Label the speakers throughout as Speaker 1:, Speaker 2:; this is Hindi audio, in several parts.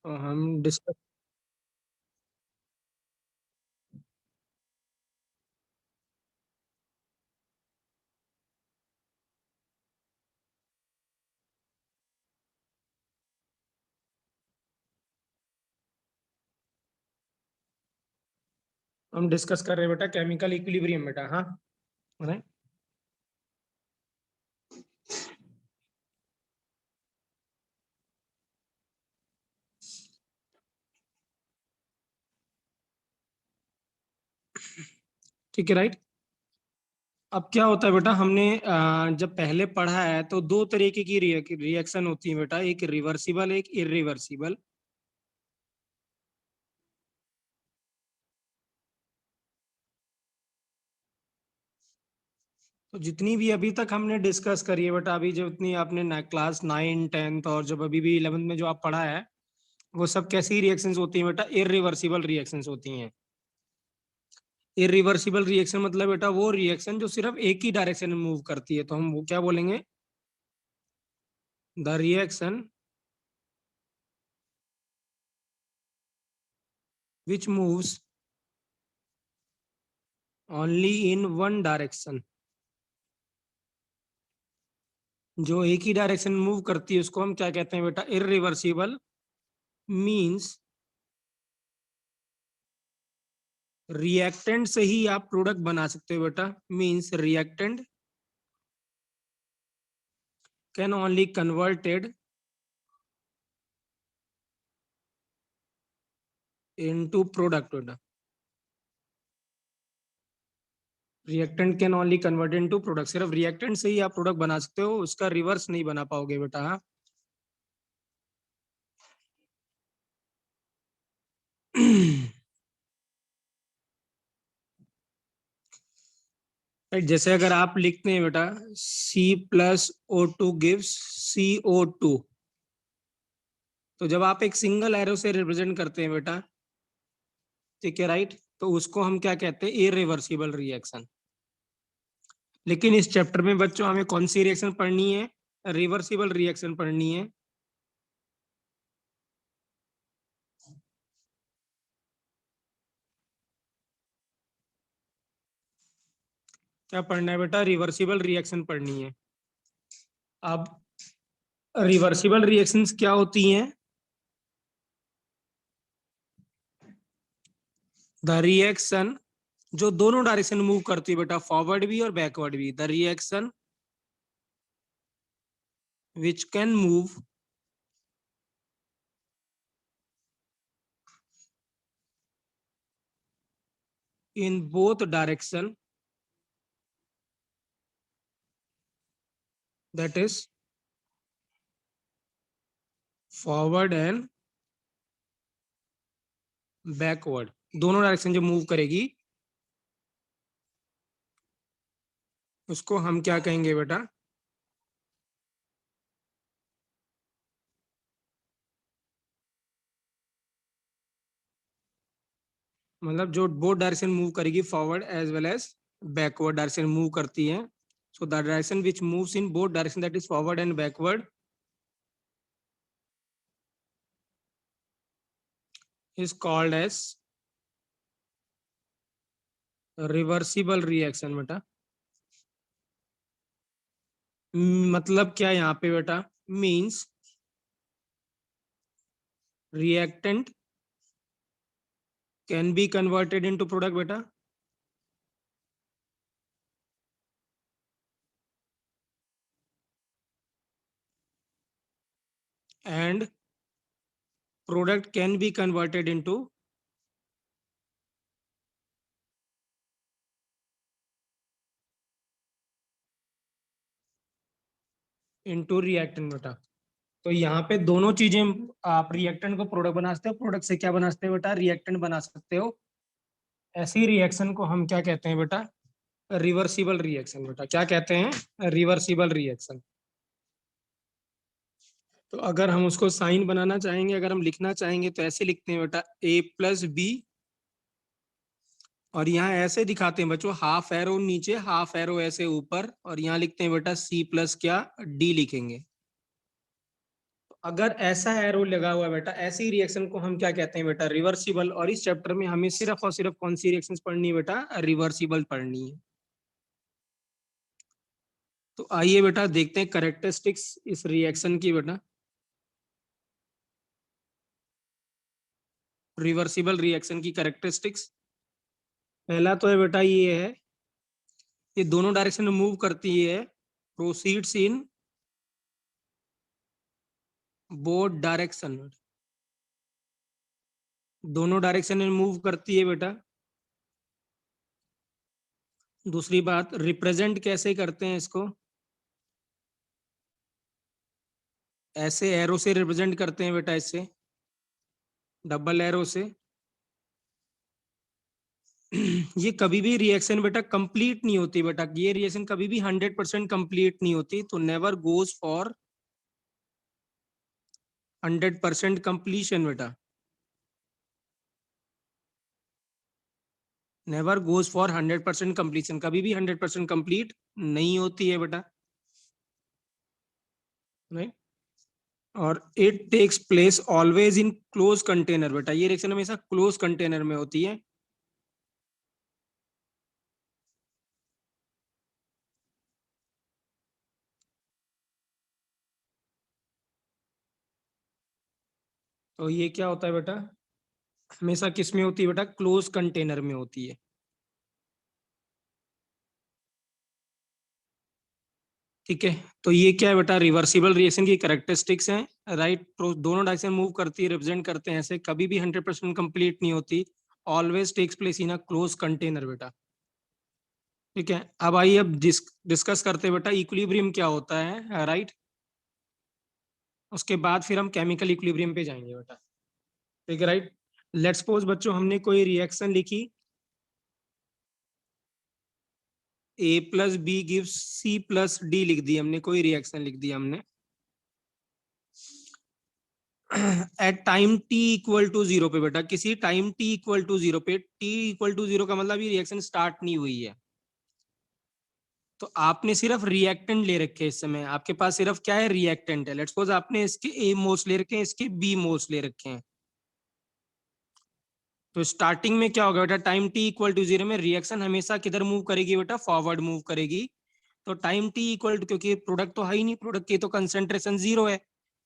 Speaker 1: हम डिस्कस हम डिस्कस कर रहे हैं बेटा केमिकल इक्विलिब्रियम बेटा। हाँ बताएं। ठीक है राइट। अब क्या होता है बेटा, हमने जब पहले पढ़ा है तो दो तरीके की रिएक्शन होती है बेटा, एक रिवर्सिबल एक इरिवर्सिबल। तो जितनी भी अभी तक हमने डिस्कस करी है बेटा, अभी जो इतनी आपने क्लास 9 10 और जब अभी भी 11th में जो आप पढ़ा है, वो सब कैसी रिएक्शंस होती हैं बेटा? इरिवर्सिबल रिएक्शंस होती हैं। इरिवर्सिबल रिएक्शन मतलब बेटा वो रिएक्शन जो सिर्फ एक ही डायरेक्शन में मूव करती है, तो हम वो क्या बोलेंगे? The reaction which moves only in one direction। जो एक ही डायरेक्शन में मूव करती है उसको हम क्या कहते हैं बेटा? इरिवर्सिबल। मींस रिएक्टेंट से ही आप प्रोडक्ट बना सकते हो बेटा। Means reactant can only converted into product बेटा। Reactant can only convert into product, सिर्फ रिएक्टेंट से ही आप प्रोडक्ट बना सकते हो, उसका रिवर्स नहीं बना पाओगे बेटा। हाँ राइट। जैसे अगर आप लिखते हैं बेटा C+O2 गिव्स CO2, तो जब आप एक सिंगल एरो से रिप्रेजेंट करते हैं बेटा, ठीक है राइट, तो उसको हम क्या कहते हैं? Irreversible reaction. लेकिन इस चैप्टर में बच्चों हमें कौन सी रिएक्शन पढ़नी है? रिवर्सिबल रिएक्शन पढ़नी है। क्या पढ़ना है बेटा? रिवर्सिबल रिएक्शन पढ़नी है। अब रिवर्सिबल रिएक्शंस क्या होती हैं? द रिएक्शन जो दोनों डायरेक्शन मूव करती है बेटा, फॉरवर्ड भी और बैकवर्ड भी। The reaction which can move in both direction, that is forward and backward. दोनों डायरेक्शन जो मूव करेगी उसको हम क्या कहेंगे बेटा? मतलब जो बोथ डायरेक्शन मूव करेगी, forward as well as backward direction move करती है। So the direction which moves in both direction, that is forward and backward, is called as reversible reaction बेटा। मतलब क्या यहाँ पे बेटा? Means reactant can be converted into product बेटा, and product can be converted into reactant बेटा। तो यहाँ पे दोनों चीजें, आप रिएक्टेंट को प्रोडक्ट बना सकते हो, प्रोडक्ट से क्या बना सकते हो बेटा? रिएक्टेंट बना सकते हो। ऐसी रिएक्शन को हम क्या कहते हैं बेटा? रिवर्सिबल रिएक्शन बेटा। क्या कहते हैं? Reversible reaction. तो अगर हम उसको साइन बनाना चाहेंगे, अगर हम लिखना चाहेंगे, तो ऐसे लिखते हैं बेटा A+B, और यहाँ ऐसे दिखाते हैं बच्चों, हाफ एरो नीचे हाफ एरो ऐसे ऊपर, और यहाँ लिखते हैं बेटा C+ क्या D लिखेंगे। अगर ऐसा एरो लगा हुआ है बेटा, ऐसी रिएक्शन को हम क्या कहते हैं बेटा, रिवर्सिबल। और इस चैप्टर में हमें सिर्फ और सिर्फ कौन सी रिएक्शंस पढ़नी है बेटा, रिवर्सिबल पढ़नी है। तो आइए बेटा देखते हैं कैरेक्टरिस्टिक्स इस रिएक्शन की बेटा, रिवर्सिबल रिएक्शन की कैरेक्टरिस्टिक्स। पहला तो है बेटा ये है, ये दोनों डायरेक्शन में मूव करती है, प्रोसीड्स इन बोथ डायरेक्शन, दोनों डायरेक्शन में मूव करती है बेटा। दूसरी बात, रिप्रेजेंट कैसे करते हैं इसको, ऐसे एरो से रिप्रेजेंट करते हैं बेटा, इससे डबल एरो से। ये कभी भी रिएक्शन बेटा कंप्लीट नहीं होती बेटा, ये रिएक्शन कभी भी 100% कंप्लीट नहीं होती, तो नेवर गोज फॉर 100% कंप्लीशन बेटा, नेवर गोज फॉर 100% कंप्लीशन, कभी भी 100% कंप्लीट नहीं होती है बेटा, नहीं। और it takes place always in close container बेटा, ये रिएक्शन हमेशा क्लोज कंटेनर में होती है। तो ये क्या होता है बेटा, हमेशा किस में होती है बेटा, क्लोज कंटेनर में होती है। ठीक है, तो ये क्या है बेटा, रिवर्सिबल रिएक्शन की कैरेक्टरिस्टिक्स हैं, राइट। दोनों डायरेक्शन मूव करती है, रिप्रेजेंट करते हैं ऐसे, कभी भी 100% कंप्लीट नहीं होती, always takes place in a close container बेटा। ठीक है, अब आइए अब डिस्कस करते हैं बेटा इक्विलिब्रियम क्या होता है, राइट। उसके बाद फिर हम केमिकल इक्विलिब्रियम पे जाएंगे बेटा। ठीक है, राइट। लेट्स सपोज बच्चों हमने कोई रिएक्शन लिखी, A plus B gives C plus D लिख दी हमने, कोई रिएक्शन लिख दी हमने at time T equal to zero पे बेटा, किसी time T equal to zero पे, टी इक्वल टू जीरो का मतलब ये रिएक्शन स्टार्ट नहीं हुई है। तो आपने सिर्फ रिएक्टेंट ले रखे हैं, इस समय आपके पास सिर्फ क्या है, रिएक्टेंट है। लेट्स सपोज आपने इसके ए मोल्स ले रखे हैं, इसके बी मोल्स ले रखे हैं। तो स्टार्टिंग में क्या होगा बेटा, time T equal to zero में रिएक्शन हमेशा किधर मूव करेगी बेटा, फॉरवर्ड मूव करेगी। तो टाइम टी इक्वल टू, क्योंकि प्रोडक्ट तो है ही नहीं, प्रोडक्ट की तो कंसेंट्रेशन जीरो है,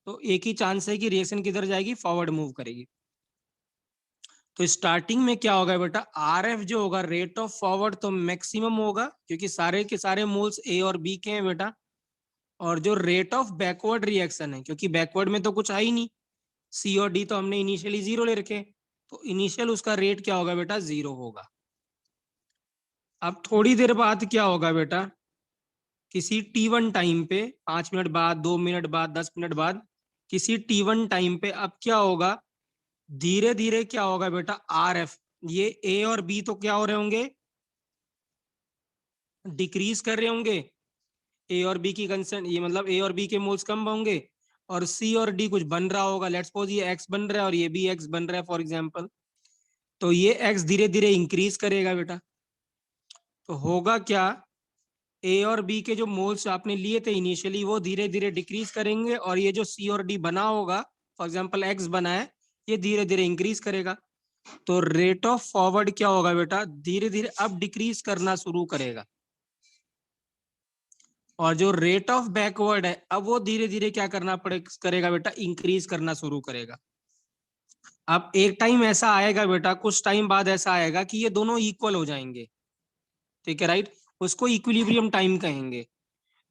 Speaker 1: तो एक ही चांस है कि रिएक्शन किधर जाएगी, फॉरवर्ड मूव करेगी। तो स्टार्टिंग में क्या होगा बेटा, आर एफ जो होगा, रेट ऑफ फॉरवर्ड तो मैक्सिमम होगा, क्योंकि सारे के सारे मोल्स ए और बी के हैं बेटा। और जो रेट ऑफ बैकवर्ड रिएक्शन है, क्योंकि बैकवर्ड में तो कुछ है ही नहीं, सी और डी तो हमने इनिशियली जीरो ले रखे, तो इनिशियल उसका रेट क्या होगा बेटा, जीरो होगा। अब थोड़ी देर बाद क्या होगा बेटा, किसी T1 टाइम पे, 5 मिनट बाद, 2 मिनट बाद, 10 मिनट बाद, किसी T1 टाइम पे अब क्या होगा, धीरे धीरे क्या होगा बेटा, आर एफ, ये ए और बी तो क्या हो रहे होंगे, डिक्रीज कर रहे होंगे, ए और बी की कंसेंट, ये मतलब ए और बी के मोल्स कम होंगे, और सी और डी कुछ बन रहा होगा। लेट्स सपोज ये एक्स बन रहा है और ये भी एक्स बन रहा है फॉर एग्जांपल, तो ये एक्स धीरे धीरे इंक्रीज करेगा बेटा। तो होगा क्या, ए और बी के जो मोल्स आपने लिए थे इनिशियली, वो धीरे धीरे डिक्रीज करेंगे, और ये जो सी और डी बना होगा, फॉर एग्जांपल एक्स बना है, ये धीरे धीरे इंक्रीज करेगा। तो रेट ऑफ फॉरवर्ड क्या होगा बेटा, धीरे धीरे अब डिक्रीज करना शुरू करेगा। और जो रेट ऑफ बैकवर्ड है, अब वो धीरे धीरे क्या करना पड़े करेगा बेटा, इंक्रीज करना शुरू करेगा। अब एक टाइम ऐसा आएगा बेटा, कुछ टाइम बाद ऐसा आएगा कि ये दोनों इक्वल हो जाएंगे। ठीक है, राइट। उसको इक्विलिब्रियम टाइम कहेंगे।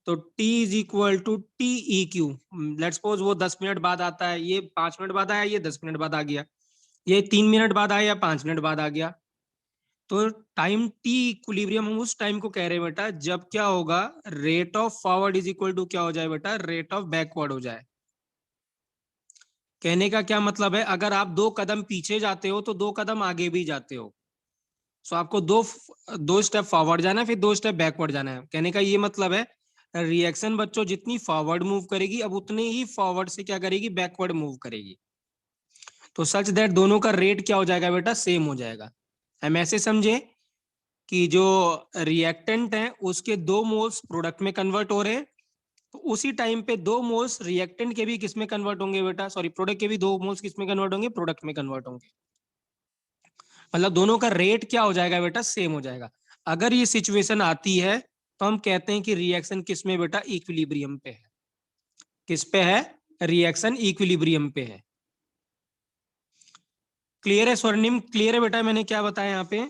Speaker 1: तो T is equal to T E Q. Let's suppose वो 10 मिनट बाद आता है, ये 5 मिनट बाद आया, ये 10 मिनट बाद आ गया, ये 3 मिनट बाद आया, या 5 मिनट बाद आ गया। तो टाइम टी इक्विलिब्रियम हम उस टाइम को कह रहे हैं बेटा, जब क्या होगा, rate of forward is equal to क्या हो जाए बेटा, रेट ऑफ बैकवर्ड हो जाए। कहने का क्या मतलब है, अगर आप 2 कदम पीछे जाते हो तो 2 कदम आगे भी जाते हो। सो आपको दो दो स्टेप फॉरवर्ड जाना है, फिर 2 स्टेप बैकवर्ड जाना है। कहने का ये मतलब है, रिएक्शन बच्चों जितनी फॉरवर्ड मूव करेगी, अब उतने ही फॉरवर्ड से क्या करेगी, बैकवर्ड मूव करेगी। तो सच दैट दोनों का रेट क्या हो जाएगा बेटा, सेम हो जाएगा। हम ऐसे समझे कि जो रिएक्टेंट है उसके 2 मोल्स प्रोडक्ट में कन्वर्ट हो रहे हैं, तो उसी टाइम पे 2 मोल्स रिएक्टेंट के भी किस में कन्वर्ट होंगे बेटा, सॉरी प्रोडक्ट के भी 2 मोल्स किस में कन्वर्ट होंगे, प्रोडक्ट में कन्वर्ट होंगे। मतलब दोनों का रेट क्या हो जाएगा बेटा, सेम हो जाएगा। अगर ये सिचुएशन आती है तो हम कहते हैं कि रिएक्शन किस में बेटा, इक्विलिब्रियम पे है। किस पे है, रिएक्शन इक्विलिब्रियम पे है। क्लियर है स्वर्णिम, क्लियर है बेटा मैंने क्या बताया यहाँ पे?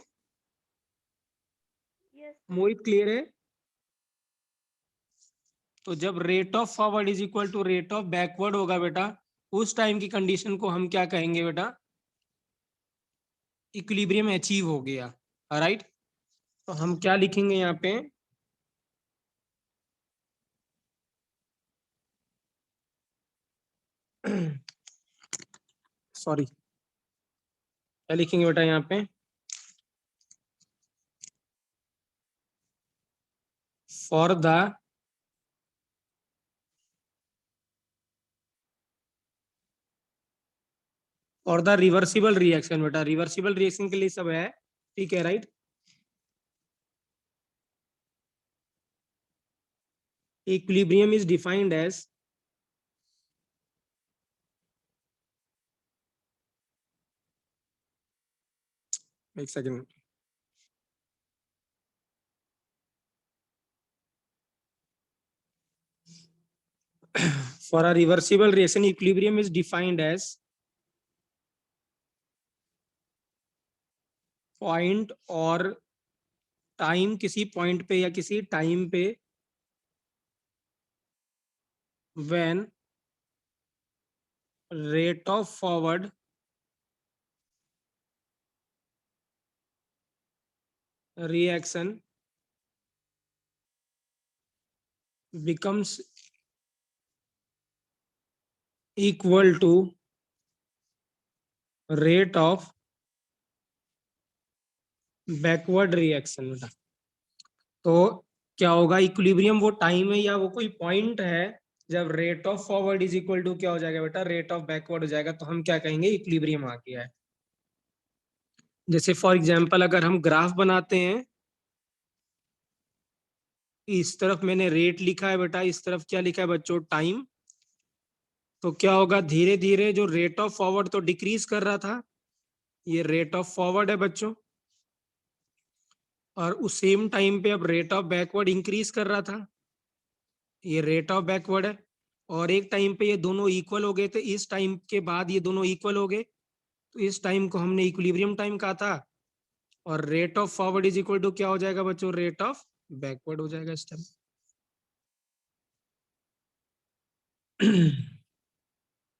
Speaker 1: मोहित क्लियर है? तो जब rate of forward is equal to rate of backward होगा बेटा, उस टाइम की कंडीशन को हम क्या कहेंगे बेटा, इक्विलिब्रियम अचीव हो गया। राइट, तो हम क्या लिखेंगे यहाँ पे, सॉरी क्या लिखेंगे बेटा यहाँ पे, फॉर द रिवर्सिबल रिएक्शन। बेटा रिवर्सिबल रिएक्शन के लिए सब है, ठीक है right. Equilibrium is defined as एक second, for a reversible reaction equilibrium is defined as point और टाइम, किसी पॉइंट पे या किसी टाइम पे when rate of forward reaction becomes equal to rate of backward reaction. बेटा तो क्या होगा, इक्विलिब्रियम वो टाइम है या वो कोई पॉइंट है जब rate of forward is equal to क्या हो जाएगा बेटा, रेट ऑफ बैकवर्ड हो जाएगा, तो हम क्या कहेंगे, इक्विलिब्रियम आ गया है। जैसे फॉर एग्जांपल अगर हम ग्राफ बनाते हैं, इस तरफ मैंने रेट लिखा है बेटा, इस तरफ क्या लिखा है बच्चों, टाइम। तो क्या होगा, धीरे धीरे जो रेट ऑफ फॉरवर्ड तो डिक्रीज कर रहा था, ये रेट ऑफ फॉरवर्ड है बच्चों, और उस सेम टाइम पे अब रेट ऑफ बैकवर्ड इंक्रीज कर रहा था, ये रेट ऑफ बैकवर्ड है। और एक टाइम पे ये दोनों इक्वल हो गए थे, इस टाइम के बाद ये दोनों इक्वल हो गए, तो इस टाइम को हमने इक्विलिब्रियम टाइम कहा था। और rate of forward is equal to क्या हो जाएगा बच्चों, रेट ऑफ बैकवर्ड हो जाएगा इस टाइम।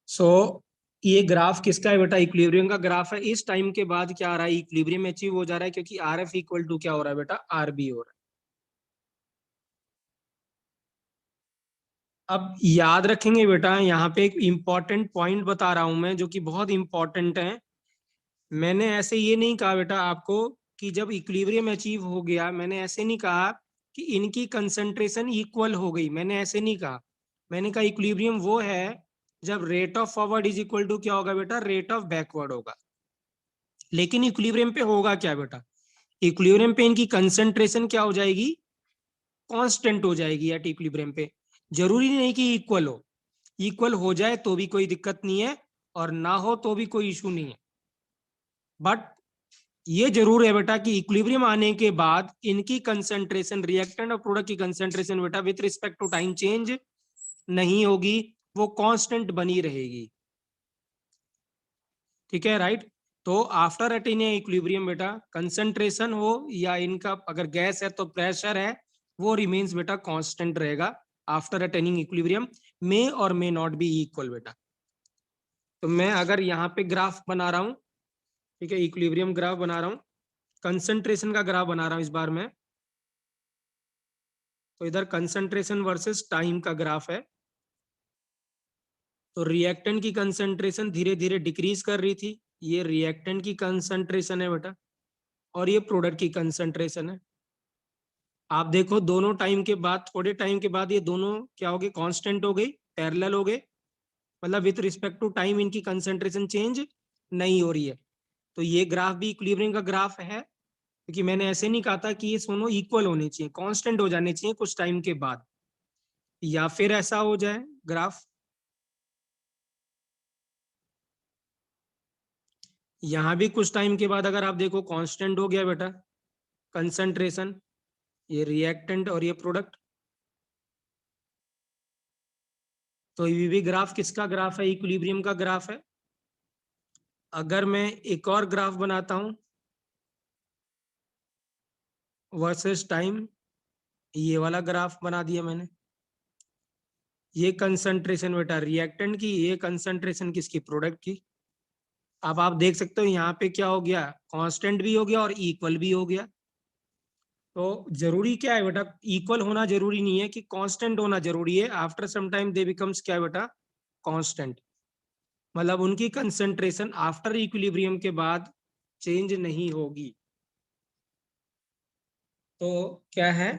Speaker 1: सो ये ग्राफ किसका है बेटा, इक्विलिब्रियम का ग्राफ है। इस टाइम के बाद क्या आ रहा है, इक्विलिब्रियम अचीव हो जा रहा है, क्योंकि आर एफ इक्वल टू क्या हो रहा है बेटा, आर बी हो रहा है। अब याद रखेंगे बेटा, यहाँ पे एक इंपॉर्टेंट पॉइंट बता रहा हूं मैं, जो कि बहुत इंपॉर्टेंट है। मैंने ऐसे ये नहीं कहा बेटा आपको कि जब इक्विलिब्रियम अचीव हो गया, मैंने ऐसे नहीं कहा कि इनकी कंसंट्रेशन इक्वल हो गई, मैंने ऐसे नहीं कहा। मैंने कहा इक्विलिब्रियम वो है जब rate of forward is equal to क्या होगा बेटा, रेट ऑफ बैकवर्ड होगा। लेकिन इक्विलिब्रियम पे होगा क्या बेटा, इक्विलिब्रियम पे इनकी कंसंट्रेशन क्या हो जाएगी, कांस्टेंट हो जाएगी एट इक्विलिब्रियम पे। जरूरी नहीं कि इक्वल हो, इक्वल हो जाए तो भी कोई दिक्कत नहीं है, और ना हो तो भी कोई इशू नहीं है। बट ये जरूर है बेटा कि इक्विलिब्रियम आने के बाद इनकी कंसंट्रेशन, रिएक्टेंट और प्रोडक्ट की कंसंट्रेशन बेटा with respect to time change नहीं होगी, वो कांस्टेंट बनी रहेगी। ठीक है राइट। तो आफ्टर अटेनिंग इक्विलिब्रियम बेटा, कंसंट्रेशन हो या इनका अगर गैस है तो प्रेशर है, वो रिमेन्स बेटा कांस्टेंट रहेगा आफ्टर अटेनिंग इक्विलिब्रियम, मे और मे नॉट बी इक्वल बेटा। तो मैं अगर यहाँ पे ग्राफ बना रहा हूँ, ठीक है, इक्विलिब्रियम ग्राफ बना रहा हूँ, कंसंट्रेशन का ग्राफ बना रहा हूँ इस बार मैं, तो इधर कंसंट्रेशन वर्सेस टाइम का ग्राफ है। तो रिएक्टेंट की कंसंट्रेशन धीरे धीरे डिक्रीज कर रही थी, ये रिएक्टेंट की कंसंट्रेशन है बेटा, और ये प्रोडक्ट की कंसंट्रेशन है। आप देखो दोनों टाइम के बाद, थोड़े टाइम के बाद ये दोनों क्या हो गए, कांस्टेंट हो गई, पैरेलल हो गए, मतलब विथ रिस्पेक्ट टू टाइम इनकी कंसंट्रेशन चेंज नहीं हो रही है। तो ये ग्राफ भी इक्विलिब्रियम का ग्राफ है, क्योंकि मैंने ऐसे नहीं कहा था कि ये दोनों इक्वल होने चाहिए, कांस्टेंट हो जाने चाहिए कुछ टाइम के बाद। या फिर ऐसा हो जाए ग्राफ, यहां भी कुछ टाइम के बाद अगर आप देखो कांस्टेंट हो गया बेटा कंसंट्रेशन, ये रिएक्टेंट और ये प्रोडक्ट, तो ये भी ग्राफ किसका ग्राफ है? इक्विलिब्रियम का ग्राफ है। अगर मैं एक और ग्राफ बनाता हूं वर्सेस टाइम, ये वाला ग्राफ बना दिया मैंने, ये कंसंट्रेशन बेटा रिएक्टेंट की, ये कंसंट्रेशन किसकी? प्रोडक्ट की। अब आप देख सकते हो यहाँ पे क्या हो गया, कांस्टेंट भी हो गया और इक्वल भी हो गया। तो जरूरी क्या है बेटा, इक्वल होना जरूरी नहीं है कि कांस्टेंट होना जरूरी है। After some time they becomes क्या है बेटा? कांस्टेंट। मतलब उनकी कंसंट्रेशन आफ्टर इक्विलिब्रियम के बाद चेंज नहीं होगी। तो क्या है,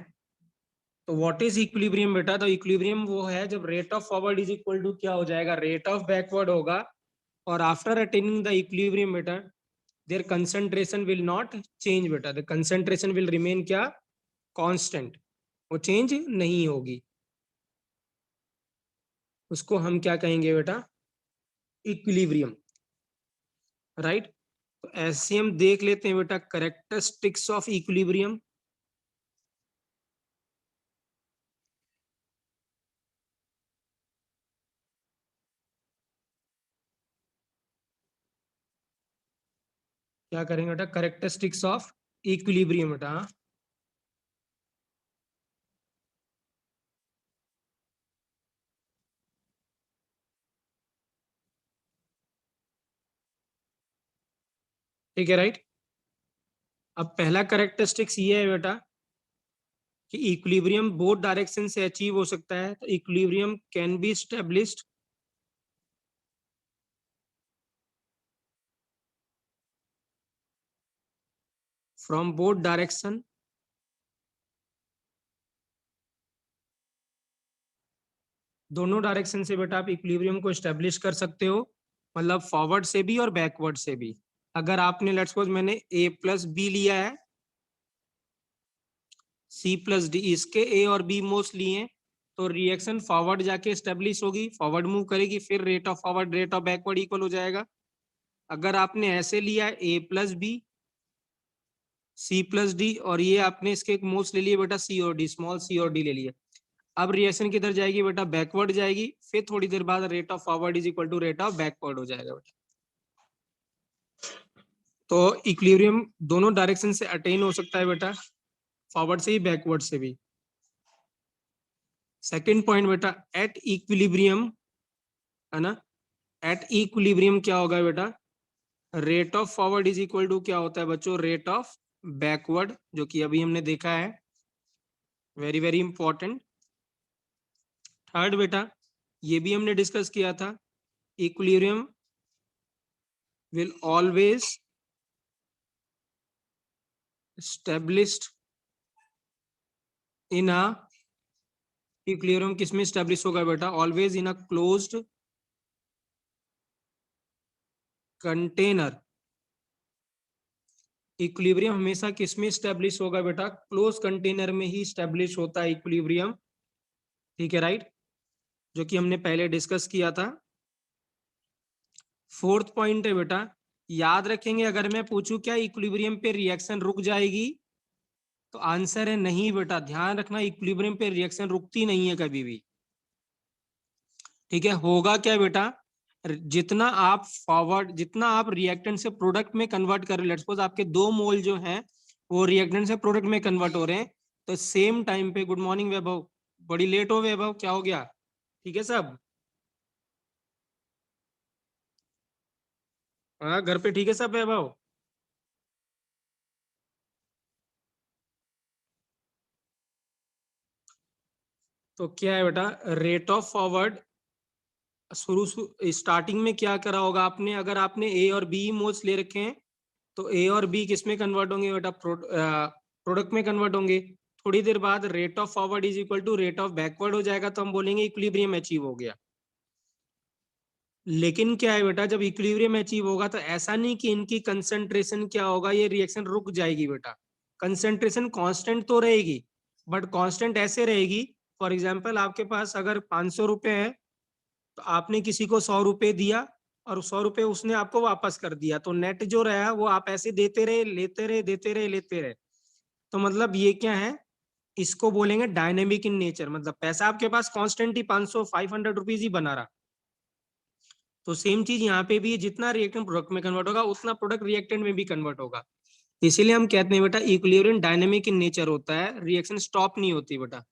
Speaker 1: तो व्हाट इज इक्विलिब्रियम बेटा? तो इक्विलिब्रियम वो है जब rate of forward is equal to क्या हो जाएगा? रेट ऑफ बैकवर्ड होगा। और आफ्टर अटेनिंग द इक्विलिब्रियम बेटा their concentration will not change बेटा, द कंसंट्रेशन विल रिमेन क्या? कांस्टेंट, वो चेंज नहीं होगी। उसको हम क्या कहेंगे बेटा? Equilibrium, right. तो ऐसे हम देख लेते हैं बेटा कैरेक्टरिस्टिक्स ऑफ इक्विलिब्रियम। क्या करेंगे बेटा? कैरेक्टरिस्टिक्स ऑफ इक्विलिब्रियम बेटा, हाँ। ठीक है, राइट। अब पहला कैरेक्टरिस्टिक्स ये है बेटा कि इक्विलिब्रियम बोथ डायरेक्शन से अचीव हो सकता है। तो equilibrium can be established from both direction दोनों डायरेक्शन से बेटा आप इक्विलिब्रियम को स्टेब्लिश कर सकते हो, मतलब फॉरवर्ड से भी और बैकवर्ड से भी। अगर आपने लेट्स सपोज मैंने ए प्लस बी लिया है, सी प्लस डी, इसके ए और बी मोल्स लिए, तो रिएक्शन फॉरवर्ड जाके स्टेब्लिश होगी, फॉरवर्ड मूव करेगी, फिर rate of forward rate of backward equal हो जाएगा। अगर आपने ऐसे लिया A plus B, C plus D, और ये आपने इसके एक मोल्स ले लिए बेटा सी और डी, स्मॉल सी और डी ले लिए, अब रिएक्शन किधर जाएगी बेटा? बैकवर्ड जाएगी। फिर थोड़ी देर बाद rate of forward is equal to rate of backward हो जाएगा बेटा। तो इक्विलिब्रियम दोनों डायरेक्शन से अटेन हो सकता है बेटा, फॉरवर्ड से ही बैकवर्ड से भी। सेकंड पॉइंट बेटा, एट इक्विलिब्रियम, है ना, एट इक्विलिब्रियम क्या होगा बेटा? Rate of forward is equal to क्या होता है बच्चों? रेट ऑफ बैकवर्ड, जो कि अभी हमने देखा है, वेरी वेरी इंपॉर्टेंट। थर्ड बेटा, ये भी हमने डिस्कस किया था, equilibrium will always established in a, equilibrium किसमें स्टैब्लिश होगा बेटा? Always in a closed container. Equilibrium हमेशा किसमें स्टैब्लिश होगा बेटा? क्लोज कंटेनर में ही स्टैब्लिश होता है इक्विलिब्रियम। ठीक है, राइट, जो कि हमने पहले डिस्कस किया था। फोर्थ पॉइंट है बेटा, याद रखेंगे अगर मैं पूछूं क्या इक्विलिब्रियम पे रिएक्शन रुक जाएगी, तो आंसर है नहीं बेटा। ध्यान रखना इक्विलिब्रियम पे रिएक्शन रुकती नहीं है कभी भी। ठीक है, होगा क्या बेटा? जितना आप फॉरवर्ड, जितना आप रिएक्टेंट से प्रोडक्ट में कन्वर्ट कर रहे हो, लेट्स सपोज आपके 2 मोल जो हैं वो रिएक्टेंट से प्रोडक्ट में कन्वर्ट हो रहे हैं, तो सेम टाइम पे, गुड मॉर्निंग वैभव, बड़ी लेट हो वैभव, क्या हो गया? ठीक है सब? हाँ, घर पे ठीक है सब वैभव? तो क्या है बेटा, रेट ऑफ फॉरवर्ड शुरू स्टार्टिंग में क्या करा होगा आपने? अगर आपने ए और बी मोल्स ले रखे हैं, तो ए और बी किस में कन्वर्ट होंगे बेटा? प्रोडक्ट में कन्वर्ट होंगे। थोड़ी देर बाद rate of forward is equal to rate of backward हो जाएगा, तो हम बोलेंगे इक्विलिब्रियम अचीव हो गया। लेकिन क्या है बेटा, जब इक्विलिब्रियम अचीव होगा तो ऐसा नहीं कि इनकी कंसंट्रेशन क्या होगा, ये रिएक्शन रुक जाएगी बेटा। कंसंट्रेशन कांस्टेंट तो रहेगी, बट कांस्टेंट ऐसे रहेगी फॉर एग्जाम्पल आपके पास अगर 500 रुपए है तो आपने किसी को 100 रुपए दिया और 100 रुपए उसने आपको वापस कर दिया, तो नेट जो रहा वो आप ऐसे देते रहे, लेते रहे, देते रहे, लेते रहे। तो मतलब ये क्या है, इसको बोलेंगे डायनेमिक इन नेचर। मतलब पैसा आपके पास कांस्टेंट ही 500 500 रुपीज ही बना रहा। तो सेम चीज यहाँ पे भी है, जितना रिएक्टेंट प्रोडक्ट में कन्वर्ट होगा उतना प्रोडक्ट रिएक्टेंट में भी कन्वर्ट होगा। इसीलिए हम कहते हैं बेटा इक्विलिब्रियम डायनेमिक इन नेचर होता है, रिएक्शन स्टॉप नहीं होती बेटा।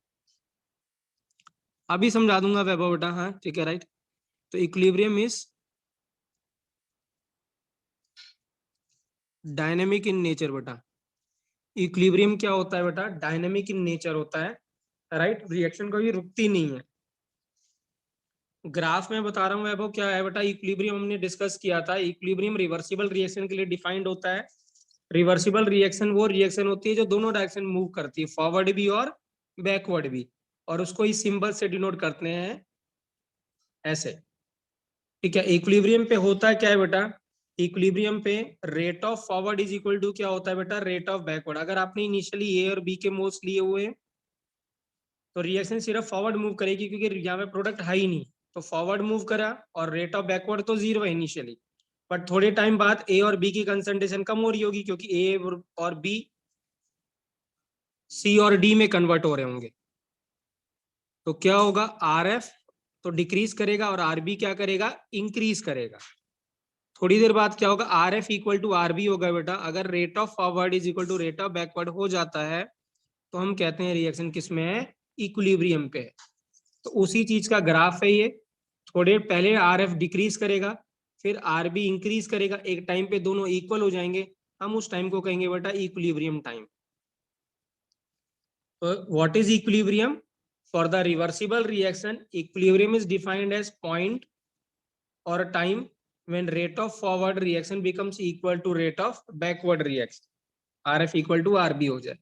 Speaker 1: अभी समझा दूंगा वैभव बेटा, हाँ ठीक है राइट। तो equilibrium is dynamic in nature बेटा। इक्विलिब्रियम क्या होता है बेटा, डायनेमिक इन नेचर होता है राइट, रिएक्शन कभी रुकती नहीं है। ग्राफ में बता रहा हूँ वैभव क्या है बेटा, इक्विलिब्रियम हमने डिस्कस किया था। इक्विलिब्रियम रिवर्सिबल रिएक्शन के लिए डिफाइंड होता है। रिवर्सिबल रिएक्शन वो रिएक्शन होती है जो दोनों डायरेक्शन मूव करती है, फॉरवर्ड भी और बैकवर्ड भी, और उसको इस सिंबल से डिनोट करते हैं ऐसे। ठीक है, इक्विलिब्रियम पे होता है क्या है बेटा, इक्विलिब्रियम पे rate of forward is equal to क्या होता है बेटा, रेट ऑफ बैकवर्ड। अगर आपने इनिशियली ए और बी के मोल्स लिए हुए हैं तो रिएक्शन सिर्फ फॉरवर्ड मूव करेगी, क्योंकि यहाँ पे प्रोडक्ट है ही नहीं, तो फॉरवर्ड मूव करा, और रेट ऑफ बैकवर्ड तो जीरो है इनिशियली। बट थोड़े टाइम बाद ए और बी की कंसंट्रेशन कम हो रही होगी, क्योंकि ए और बी सी और डी में कन्वर्ट हो रहे होंगे। तो क्या होगा, आर एफ तो डिक्रीज करेगा और आर बी क्या करेगा, इंक्रीज करेगा। थोड़ी देर बाद क्या होगा, R F equal to R B होगा बेटा। अगर rate of forward is equal to rate of backward हो जाता है तो हम कहते हैं रिएक्शन किस में है, इक्विलिब्रियम पे है। तो उसी चीज का ग्राफ है ये। थोड़े पहले आर एफ डिक्रीज करेगा, फिर आर बी इंक्रीज करेगा, एक टाइम पे दोनों इक्वल हो जाएंगे। हम उस टाइम को कहेंगे बेटा equilibrium time. So what is equilibrium? For the reversible reaction, equilibrium is defined as point or a time when rate of forward reaction becomes equal to rate of backward reaction. RF equal to RB हो जाए।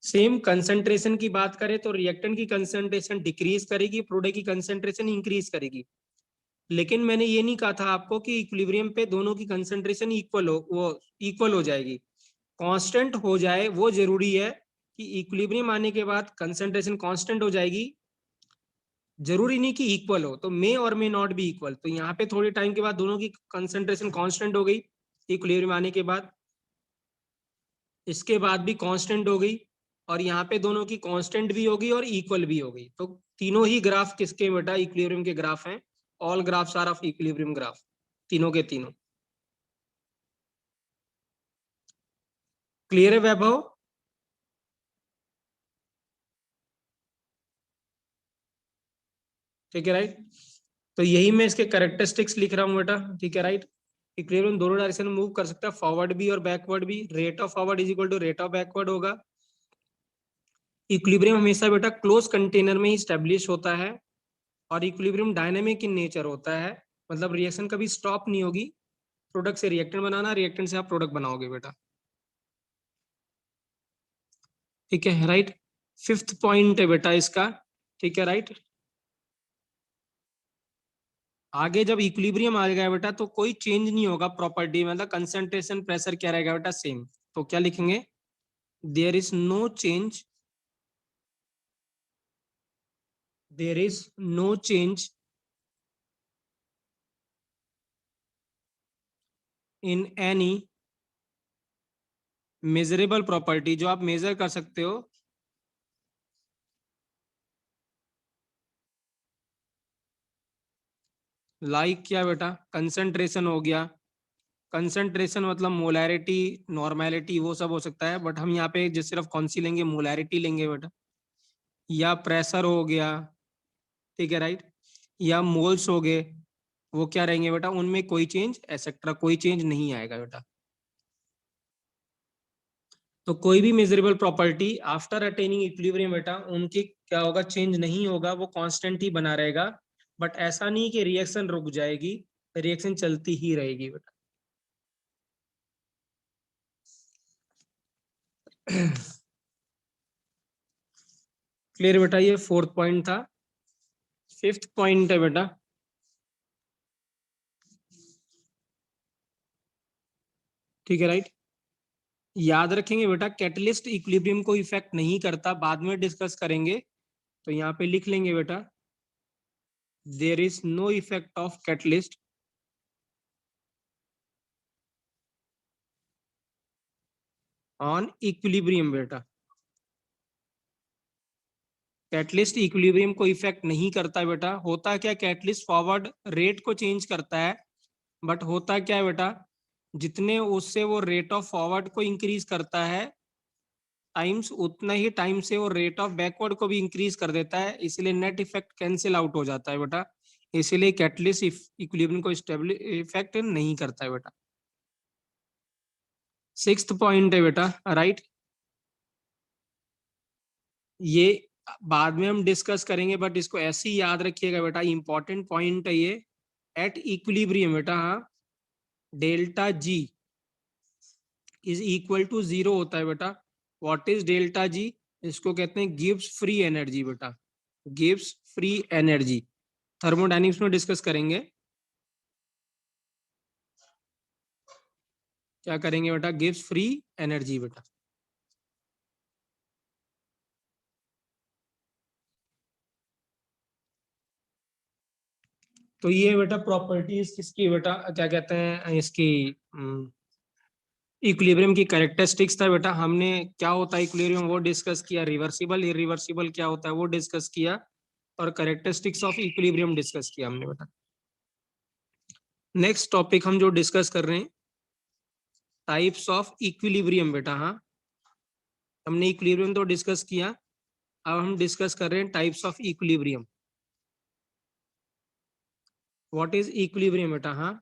Speaker 1: सेम कंसंट्रेशन की बात करें तो रिएक्टेंट की कंसंट्रेशन डिक्रीज करेगी, प्रोडक्ट की कंसंट्रेशन इंक्रीज करेगी। लेकिन मैंने ये नहीं कहा था आपको कि इक्विलिब्रियम पे दोनों की कंसंट्रेशन इक्वल हो जाएगी। कांस्टेंट हो जाए वो जरूरी है, कि इक्विलिब्रियम आने के बाद कंसंट्रेशन कांस्टेंट हो जाएगी, जरूरी नहीं कि इक्वल हो। तो मे और मे नॉट बी इक्वल। तो यहाँ पे थोड़े टाइम के बाद दोनों की कंसंट्रेशन कांस्टेंट हो गई इक्विलिब्रियम आने के बाद, इसके बाद भी कांस्टेंट हो गई, और यहाँ पे दोनों की कांस्टेंट भी होगी और इक्वल भी हो गई। तो तीनों ही ग्राफ किसके बेटा, इक्विलिब्रियम के ग्राफ हैं। All graphs are of equilibrium graph, तीनों के तीनों। क्लियर है वैभव? ठीक है राइट। तो यही मैं इसके कैरेक्टरिस्टिक्स लिख रहा हूँ बेटा। ठीक है राइट। इक्विलिब्रियम दोनों डायरेक्शन में मूव कर सकता है, फॉरवर्ड भी और बैकवर्ड भी। Rate of forward is equal to rate of backward होगा। इक्विलिब्रियम हमेशा बेटा क्लोज कंटेनर में ही स्टेब्लिश होता है, और इक्विलिब्रियम डायनेमिक इन नेचर होता है। मतलब रिएक्शन कभी स्टॉप नहीं होगी। प्रोडक्ट से रिएक्टेंट बनाना, रिएक्टेंट से आप प्रोडक्ट बनाओगे बेटा। ठीक है राइट। फिफ्थ पॉइंट है बेटा इसका। ठीक है राइट। आगे जब इक्विलिब्रियम आ गया बेटा तो कोई चेंज नहीं होगा प्रॉपर्टी, मतलब कंसंट्रेशन प्रेशर क्या रहेगा बेटा, सेम। तो क्या लिखेंगे, there is no change, there is no change in any measurable property, जो आप मेजर कर सकते हो। लाइक क्या बेटा, कंसंट्रेशन हो गया। कंसंट्रेशन मतलब मोलैरिटी, नॉर्मेलिटी, वो सब हो सकता है, बट हम यहाँ पे जो सिर्फ कौन सी लेंगे, मोलैरिटी लेंगे बेटा। या प्रेशर हो गया, ठीक है राइट, या मोल्स हो गए, वो क्या रहेंगे बेटा, उनमें कोई चेंज एक्सेट्रा कोई चेंज नहीं आएगा बेटा। तो कोई भी measurable property after attaining equilibrium बेटा उनकी क्या होगा, चेंज नहीं होगा, वो कांस्टेंट ही बना रहेगा। बट ऐसा नहीं कि रिएक्शन रुक जाएगी, रिएक्शन चलती ही रहेगी बेटा। क्लियर बेटा, ये फोर्थ पॉइंट था। फिफ्थ पॉइंट है बेटा, ठीक है राइट, याद रखेंगे बेटा, कैटलिस्ट इक्विलिब्रियम को इफेक्ट नहीं करता, बाद में डिस्कस करेंगे। तो यहाँ पे लिख लेंगे बेटा, there is no effect of catalyst on equilibrium बेटा। कैटलिस्ट इक्विलिब्रियम को इफेक्ट नहीं करता बेटा। होता क्या, कैटलिस्ट फॉरवर्ड रेट को चेंज करता है, बट होता क्या है बेटा, जितने उससे वो रेट ऑफ फॉरवर्ड को इंक्रीज करता है टाइम्स, उतना ही टाइम से वो रेट ऑफ बैकवर्ड को भी इंक्रीज कर देता है, इसलिए नेट इफेक्ट कैंसिल आउट हो जाता है बेटा। इसीलिए कैटलिस्ट इक्विलिब्रियम को इफेक्ट नहीं करता है बेटा। सिक्स्थ पॉइंट है बेटा, राइट, ये बाद में हम डिस्कस करेंगे, बट इसको ऐसे ही याद रखिएगा बेटा, इंपॉर्टेंट पॉइंट है ये। एट इक्विलिब्रियम बेटा, हाँ, delta G is equal to zero होता है बेटा। What is delta G? इसको कहते हैं गिब्स फ्री एनर्जी बेटा, गिब्स फ्री एनर्जी। थर्मोडायनेमिक्स में डिस्कस करेंगे, क्या करेंगे बेटा, गिव्स फ्री एनर्जी बेटा। तो ये बेटा प्रॉपर्टीज किसकी बेटा, क्या कहते हैं इसकी, इक्विलिब्रियम की कैरेक्टरिस्टिक्स था बेटा। हमने क्या होता है इक्विलिब्रियम वो डिस्कस किया, रिवर्सिबल इरिवर्सिबल क्या होता है वो डिस्कस किया, और कैरेक्टरिस्टिक्स ऑफ इक्विलिब्रियम डिस्कस किया हमने बेटा। नेक्स्ट टॉपिक हम जो डिस्कस कर रहे हैं, टाइप्स ऑफ इक्विलिब्रियम बेटा। हाँ, हमने इक्विलिब्रियम तो डिस्कस किया, अब हम डिस्कस कर रहे हैं types of equilibrium. What is equilibrium बेटा? हाँ,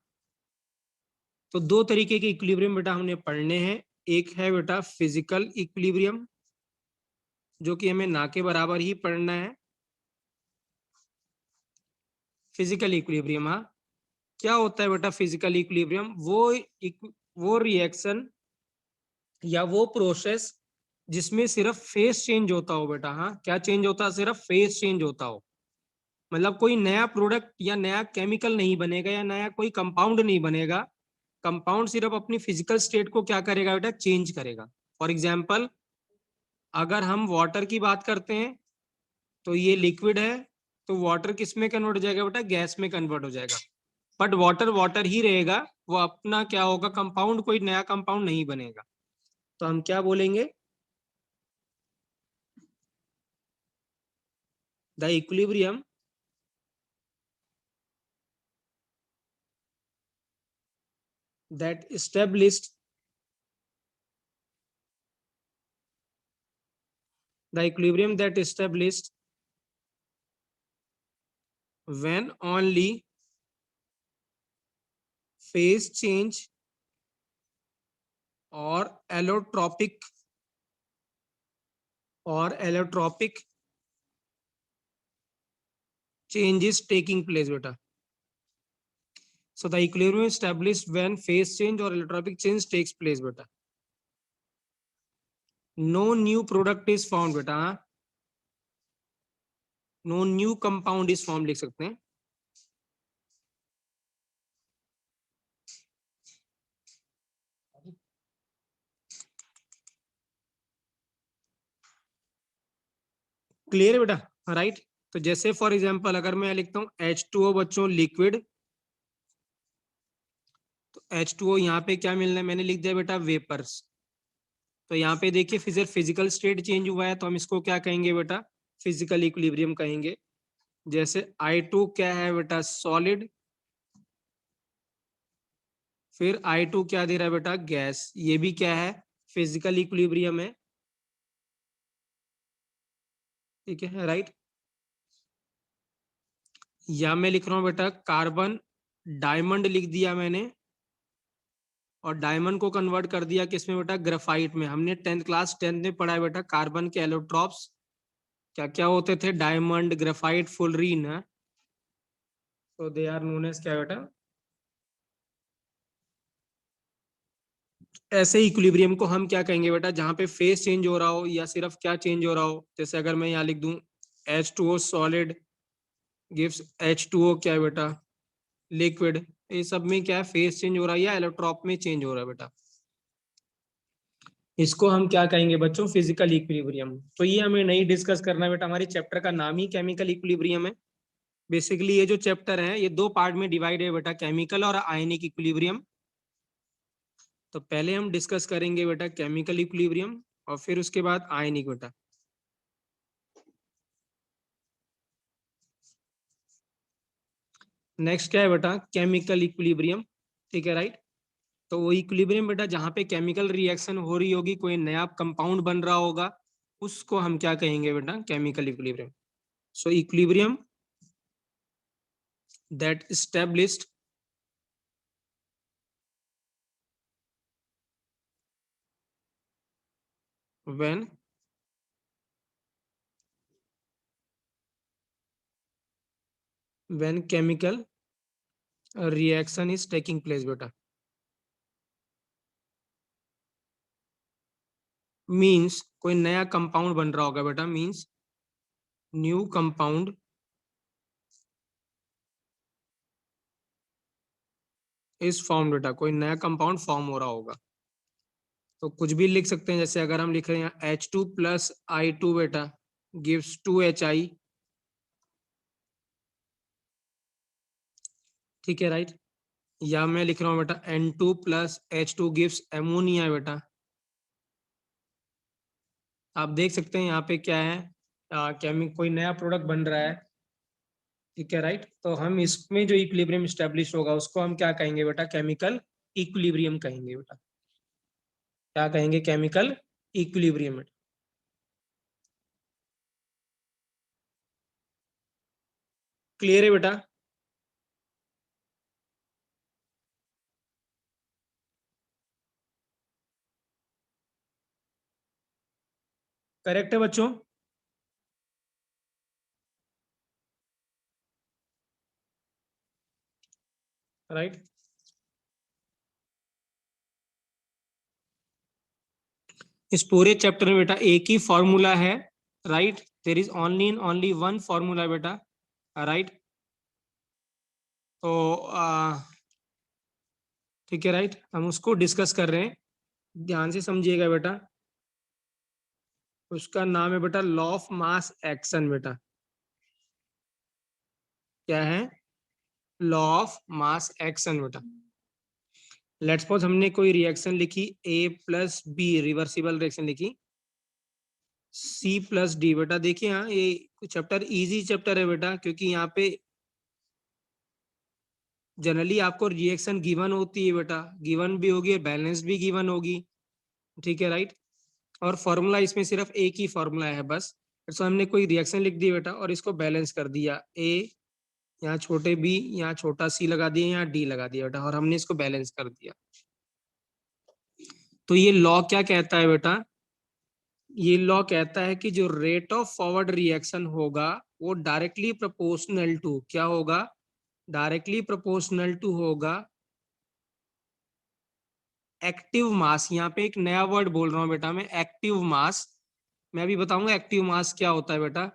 Speaker 1: तो दो तरीके के इक्विलिब्रियम बेटा हमने पढ़ने हैं। एक है बेटा फिजिकल इक्विलिब्रियम, जो कि हमें ना के बराबर ही पढ़ना है। फिजिकल इक्विलिब्रियम, हाँ, क्या होता है बेटा फिजिकल इक्विलिब्रियम? वो रिएक्शन या वो प्रोसेस जिसमें सिर्फ फेस चेंज होता हो बेटा। हाँ, क्या चेंज होता है? सिर्फ फेस चेंज होता हो, मतलब कोई नया प्रोडक्ट या नया केमिकल नहीं बनेगा या नया कोई कंपाउंड नहीं बनेगा। कंपाउंड सिर्फ अपनी फिजिकल स्टेट को क्या करेगा बेटा, चेंज करेगा। फॉर एग्जाम्पल, अगर हम वाटर की बात करते हैं तो ये लिक्विड है, तो वाटर किस में कन्वर्ट हो जाएगा बेटा, गैस में कन्वर्ट हो जाएगा। बट वाटर वाटर ही रहेगा, वो अपना क्या होगा, कंपाउंड, कोई नया कंपाउंड नहीं बनेगा। तो हम क्या बोलेंगे, the equilibrium that established the equilibrium that established when only phase change or allotropic change is taking place beta. So the equilibrium is established when phase change or allotropic change takes place beta. No new product is found beta, no new compound is formed लिख सकते हैं। क्लियर है बेटा, राइट। तो जैसे फॉर एग्जांपल अगर मैं लिखता हूँ H2O बच्चों लिक्विड, तो H2O यहाँ पे क्या मिलना है, मैंने लिख दिया बेटा वेपर्स। तो यहाँ पे देखिए फिर फिजिकल स्टेट चेंज हुआ है, तो हम इसको क्या कहेंगे बेटा, फिजिकल इक्विलिब्रियम कहेंगे। जैसे I2 क्या है बेटा, सॉलिड, फिर I2 क्या दे रहा है बेटा, गैस, ये भी क्या है, फिजिकल इक्विलिब्रियम है। ठीक है, राइट। या मैं लिख रहा हूँ बेटा कार्बन डायमंड लिख दिया मैंने, और डायमंड को कन्वर्ट कर दिया किसमें बेटा, ग्रेफाइट में। हमने क्लास 10th में पढ़ा है बेटा, कार्बन के एलोट्रॉप्स क्या क्या होते थे, डायमंड, ग्रेफाइट, फुलरीन है। तो दे आर नोन एज क्या बेटा, ऐसे इक्विलिब्रियम को हम क्या कहेंगे बेटा, जहां पे फेस चेंज हो रहा हो या सिर्फ क्या चेंज हो रहा हो। जैसे अगर मैं यहाँ लिख दूं H2O सॉलिड गिव्स H2O क्या है बेटा, लिक्विड, ये सब में क्या है, फेस चेंज हो रहा है या एलोट्रॉप में चेंज हो रहा है बेटा। इसको हम क्या कहेंगे बच्चों, फिजिकल इक्विलिब्रियम। तो ये हमें नहीं डिस्कस करना है बेटा, हमारे चैप्टर का नाम ही केमिकल इक्विलिब्रियम है। बेसिकली ये जो चैप्टर है ये दो पार्ट में डिवाइड है बेटा, केमिकल और आयनिक इक्विलिब्रियम। तो पहले हम डिस्कस करेंगे बेटा केमिकल इक्विलिब्रियम और फिर उसके बाद आयनिक बेटा। नेक्स्ट क्या है बेटा, केमिकल इक्विलिब्रियम। ठीक है, राइट। तो वो इक्विलिब्रियम बेटा जहाँ पे केमिकल रिएक्शन हो रही होगी, कोई नया कंपाउंड बन रहा होगा, उसको हम क्या कहेंगे बेटा, chemical equilibrium. So equilibrium that established when chemical reaction is taking place बेटा, मीन्स कोई नया कंपाउंड बन रहा होगा बेटा, means new compound is form बेटा, कोई नया कंपाउंड फॉर्म हो रहा होगा। तो कुछ भी लिख सकते हैं, जैसे अगर हम लिख रहे हैं H2+I2 बेटा गिव्स 2HI। ठीक है, राइट। या मैं लिख रहा हूँ बेटा N2+H2 गिव्स एमोनिया बेटा। आप देख सकते हैं यहाँ पे क्या है, केमिक कोई नया प्रोडक्ट बन रहा है। ठीक है, राइट। तो हम इसमें जो इक्विलिब्रियम स्टेब्लिश होगा उसको हम क्या कहेंगे बेटा, केमिकल इक्विलिब्रियम कहेंगे बेटा। क्या कहेंगे, केमिकल इक्विलिब्रियम। क्लियर है बेटा? करेक्ट है बच्चों? राइट। इस पूरे चैप्टर में बेटा एक ही फॉर्मूला है, right. There is only in only one formula बेटा, राइट। तो ठीक है, राइट, हम उसको डिस्कस कर रहे हैं, ध्यान से समझिएगा बेटा। उसका नाम है बेटा लॉ ऑफ मास एक्शन बेटा। क्या है? लॉ ऑफ मास एक्शन बेटा। लेट्स सपोज हमने कोई रिएक्शन लिखी A+B, रिवर्सिबल रिएक्शन लिखी C+D बेटा। देखिए हाँ, ये चैप्टर इजी चैप्टर है बेटा, क्योंकि यहाँ पे जनरली आपको रिएक्शन गिवन होती है बेटा, गिवन भी होगी, बैलेंस भी गिवन होगी। ठीक है, राइट। और फॉर्मूला इसमें सिर्फ एक ही फॉर्मूला है बस। तो हमने कोई रिएक्शन लिख दी बेटा और इसको बैलेंस कर दिया, ए यहाँ छोटे बी, यहाँ छोटा सी लगा दिया, यहाँ डी लगा दिया बेटा, और हमने इसको बैलेंस कर दिया। तो ये लॉ क्या कहता है बेटा, ये लॉ कहता है कि जो रेट ऑफ फॉरवर्ड रिएक्शन होगा वो डायरेक्टली प्रोपोर्शनल टू क्या होगा, डायरेक्टली प्रोपोर्शनल टू होगा एक्टिव मास। यहाँ पे एक नया वर्ड बोल रहा हूँ बेटा मैं, एक्टिव मास। मैं अभी बताऊंगा एक्टिव मास क्या होता है बेटा।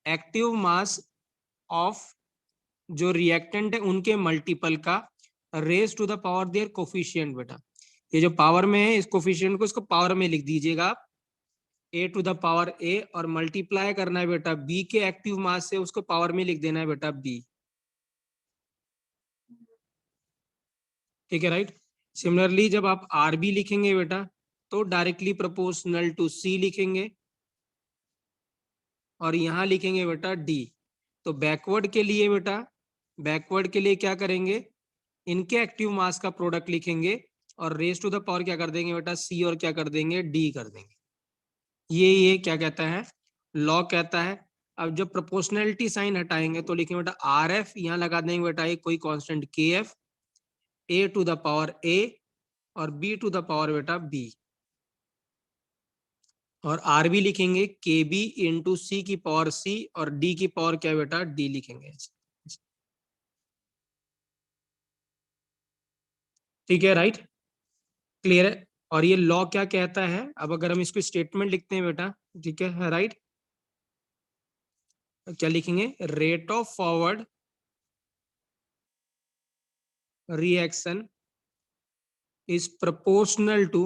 Speaker 1: एक्टिव मास ऑफ जो रिएक्टेंट है उनके मल्टीपल का raise to the power their coefficient बेटा। ये जो पावर में है इस कोफिशिएंट को, इसको पावर में लिख दीजिएगा आप, A⁴ और मल्टीप्लाई करना है बेटा बी के एक्टिव मास से, उसको पावर में लिख देना है बेटा बी। ठीक है, राइट। सिमिलरली जब आप आर बी लिखेंगे बेटा तो डायरेक्टली प्रोपोर्शनल टू सी लिखेंगे, और यहाँ लिखेंगे बेटा डी। तो बैकवर्ड के लिए बेटा, बैकवर्ड के लिए क्या करेंगे, इनके एक्टिव मास का प्रोडक्ट लिखेंगे और रेज टू द पावर क्या कर देंगे बेटा, सी, और क्या कर देंगे, डी कर देंगे। ये क्या कहता है, लॉ कहता है। अब जब प्रोपोर्शनैलिटी साइन हटाएंगे तो लिखेंगे बेटा आर एफ, यहाँ लगा देंगे बेटा एक कोई कांस्टेंट के एफ, A⁴ और B⁴ बेटा बी, और आर बी लिखेंगे के बी इंटू सी की पावर सी, और डी की पावर क्या बेटा, डी लिखेंगे। ठीक है, राइट, क्लियर है। और ये लॉ क्या कहता है, अब अगर हम इसको स्टेटमेंट लिखते हैं बेटा, ठीक है, राइट, क्या लिखेंगे, rate of forward reaction is proportional to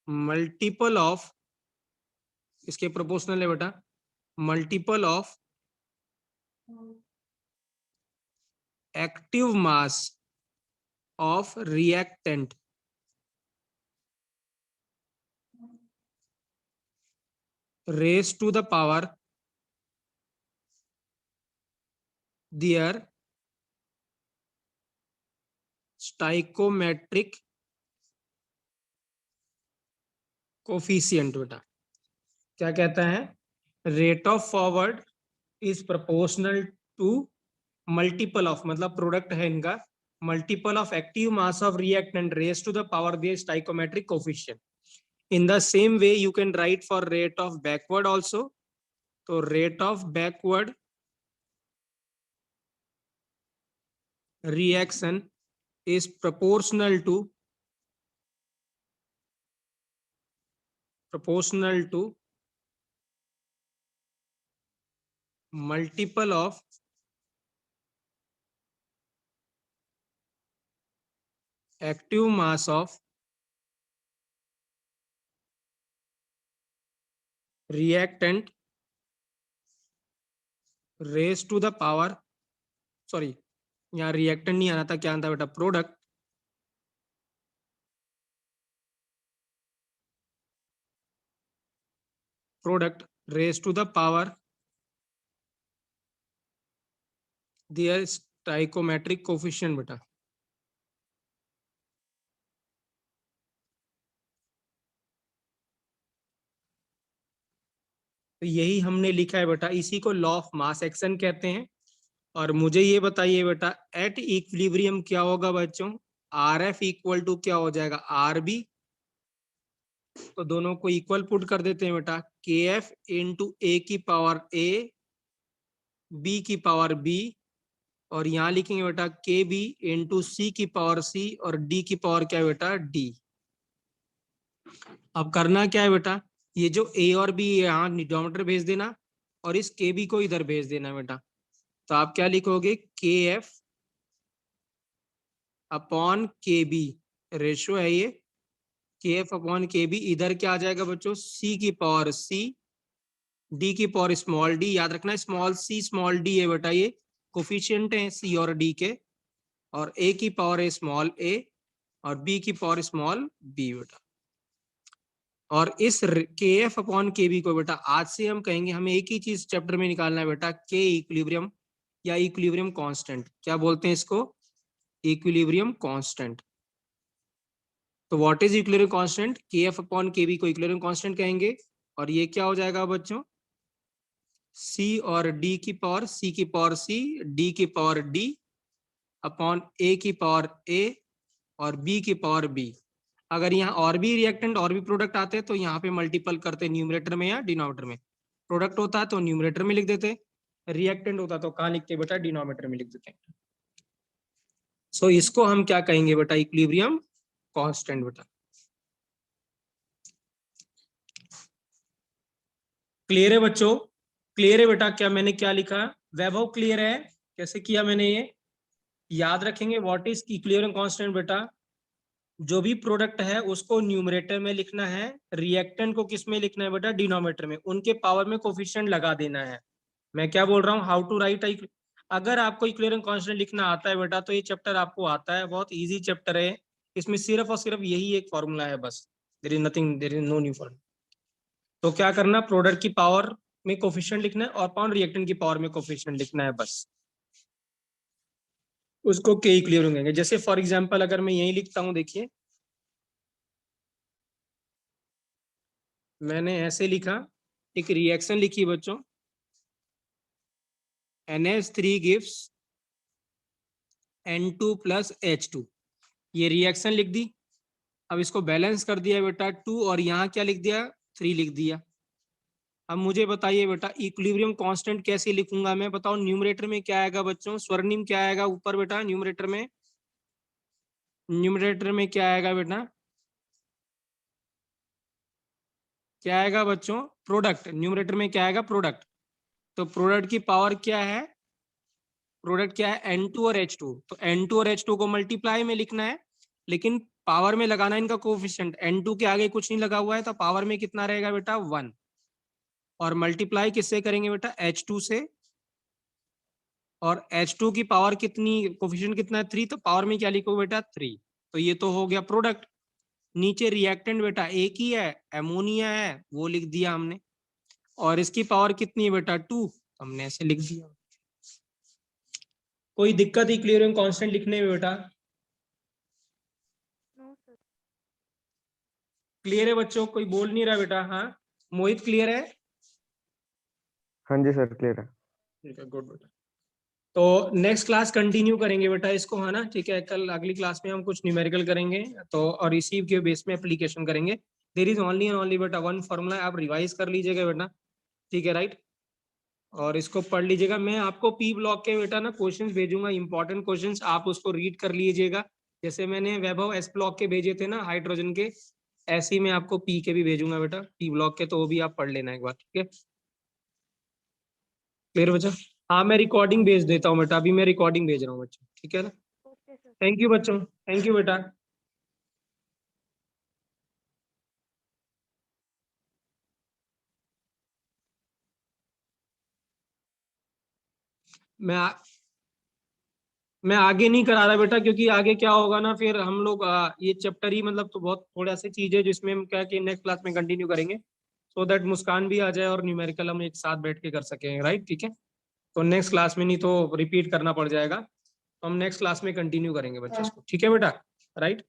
Speaker 1: multiple of, इसके प्रोपोर्शनल है बेटा, multiple of active mass of reactant raised to the power their stoichiometric coefficient। बेटा क्या कहता है, rate of forward is proportional to multiple of, मतलब प्रोडक्ट है इनका, multiple of active mass of reactant raise to the power their stoichiometric coefficient। In the same way you can write for rate of backward also। तो rate of backward reaction is proportional to multiple of active mass of reactant raised to the power, sorry यहाँ रिएक्टेंट नहीं आना था, क्या आता बेटा, product raise to the power their stoichiometric coefficient। बेटा तो यही हमने लिखा है बेटा, इसी को लॉ ऑफ मास एक्शन कहते हैं। और मुझे ये बताइए बेटा, एट इक्विलिब्रियम क्या होगा बच्चों, आर एफ इक्वल टू क्या हो जाएगा, आर बी। तो दोनों को इक्वल पुट कर देते हैं बेटा, के एफ इंटू ए की पावर ए, बी की पावर बी, और यहाँ लिखेंगे बेटा के बी इंटू सी की पावर सी, और डी की पावर क्या है बेटा, डी। अब करना क्या है बेटा, ये जो ए और बी यहाँ डिनोमिनेटर भेज देना, और इस के बी को इधर भेज देना बेटा। तो आप क्या लिखोगे, के एफ अपॉन के बी, रेशो है ये, के एफ अपॉन के बी, इधर क्या आ जाएगा बच्चों, सी की पावर सी, डी की पावर स्मॉल डी। याद रखना स्मॉल सी स्मॉल डी है बेटा, ये कोफिशिएंट है सी और डी के, और ए की पावर है स्मॉल ए, और बी की पावर स्मॉल बी बेटा। और इस के एफ अपॉन के बी को बेटा आज से हम कहेंगे, हमें एक ही चीज चैप्टर में निकालना है बेटा, के इक्विलिब्रियम या इक्विलिब्रियम कांस्टेंट। क्या बोलते हैं इसको, इक्विलिब्रियम कांस्टेंट। तो व्हाट इज इक्विलिब्रियम कांस्टेंट, के एफ अपॉन के बी को इक्विलिब्रियम कांस्टेंट कहेंगे। और ये क्या हो जाएगा बच्चों, सी और डी की पावर, सी की पावर सी, डी की पावर डी, अपॉन ए की पावर ए, और बी की पावर बी। अगर यहाँ और भी रिएक्टेंट और भी प्रोडक्ट आते हैं तो यहाँ पे मल्टीपल करते न्यूमरेटर में या डिनोमिनेटर में। प्रोडक्ट होता है तो न्यूमरेटर में लिख देते, रिएक्टेंट होता तो कहाँ लिखते बेटा, डिनोमिनेटर में लिख देते। सो इसको हम क्या कहेंगे बेटा, इक्विलिब्रियम कांस्टेंट बेटा। क्लियर है बच्चों, क्लियर है बेटा, क्या मैंने क्या लिखा, वैभव क्लियर है कैसे किया मैंने ये, याद रखेंगे व्हाट इज इक्विलिब्रियम कांस्टेंट बेटा, जो भी प्रोडक्ट है उसको न्यूमरेटर में लिखना है, रिएक्टेंट को किस में लिखना है बेटा, डिनोमिनेटर में, उनके पावर में कोफिशिएंट लगा देना है। मैं क्या बोल रहा हूँ, हाउ टू राइट। अगर आपको इक्विलिब्रियम कांस्टेंट लिखना आता है बेटा तो ये चैप्टर आपको आता है, बहुत इजी चैप्टर है। इसमें सिर्फ और सिर्फ यही एक फॉर्मूला है बस, there is nothing, there is no new formula. तो क्या करना, प्रोडक्ट की पावर में कोफिशिएंट लिखना है, और अपॉन रिएक्टेंट की पावर में कोफिशिएंट लिखना है बस, उसको के इक्विलिब्रियम कहेंगे। जैसे फॉर एग्जांपल अगर मैं यही लिखता हूँ, देखिए मैंने ऐसे लिखा, एक रिएक्शन लिखी बच्चों, NH3 gives N2 plus H2, ये रिएक्शन लिख दी। अब इसको बैलेंस कर दिया बेटा 2, और यहाँ क्या लिख दिया, 3 लिख दिया। अब मुझे बताइए बेटा इक्विलिब्रियम कांस्टेंट कैसे लिखूंगा मैं, बताओ। न्यूमरेटर में क्या आएगा बच्चों, स्वर्णिम क्या आएगा ऊपर बेटा, न्यूमरेटर में, न्यूमरेटर में क्या आएगा बेटा, क्या आएगा बच्चों, प्रोडक्ट। न्यूमरेटर में क्या आएगा, प्रोडक्ट। तो प्रोडक्ट की पावर क्या है, प्रोडक्ट क्या है, N2 और H2। तो N2 और H2 को मल्टीप्लाई में लिखना है, लेकिन पावर में लगाना इनका कोफिशिएंट, n2 के आगे कुछ नहीं लगा हुआ है तो पावर में कितना रहेगा बेटा 1, और मल्टीप्लाई किससे करेंगे बेटा h2 से, और h2 की पावर कितनी, कोफिशिएंट कितना है 3, तो पावर में क्या लिखोगे बेटा 3। तो ये तो हो गया प्रोडक्ट। नीचे रिएक्टेंट बेटा एक ही है, एमोनिया है, वो लिख दिया हमने, और इसकी पावर कितनी है बेटा 2, हमने ऐसे लिख दिया। कोई दिक्कत इक्विलिब्रियम कांस्टेंट लिखने में बेटा? क्लियर है बच्चों? कोई बोल नहीं रहा बेटा? हाँ मोहित क्लियर है?
Speaker 2: हाँ जी सर क्लियर है।
Speaker 1: ठीक है, गुड बेटा। तो नेक्स्ट क्लास कंटिन्यू करेंगे बेटा इसको, है ना? ठीक है, कल अगली क्लास में हम कुछ न्यूमेरिकल करेंगे तो, और इसी के बेस में एप्लीकेशन करेंगे। There is only and only बेटा वन फॉर्मूला, आप रिवाइज कर लीजिएगा बेटा, ठीक है राइट? और इसको पढ़ लीजिएगा। मैं आपको पी ब्लॉक के बेटा ना क्वेश्चंस भेजूंगा, इंपॉर्टेंट क्वेश्चंस, आप उसको रीड कर लीजिएगा। जैसे मैंने वैभव एस ब्लॉक के भेजे थे ना हाइड्रोजन के, ऐसे ही मैं आपको पी के भी भेजूंगा बेटा, पी ब्लॉक के, तो वो भी आप पढ़ लेना एक बार, ठीक है? क्लियर बच्चा? हाँ मैं रिकॉर्डिंग भेज देता हूँ बेटा, अभी मैं रिकॉर्डिंग भेज रहा हूँ बच्चा, ठीक है ना? थैंक यू बच्चों, थैंक यू बेटा। मैं मैं आगे नहीं करा रहा बेटा, क्योंकि आगे क्या होगा ना, फिर हम लोग ये चैप्टर ही मतलब तो बहुत थोड़ा सी चीज है जिसमें हम क्या कि नेक्स्ट क्लास में कंटिन्यू करेंगे, सो दैट मुस्कान भी आ जाए और न्यूमेरिकल हम एक साथ बैठ के कर सकें, राइट? ठीक है, तो नेक्स्ट क्लास में, नहीं तो रिपीट करना पड़ जाएगा, तो हम नेक्स्ट क्लास में कंटिन्यू करेंगे बच्चे इसको, ठीक है बेटा? राइट।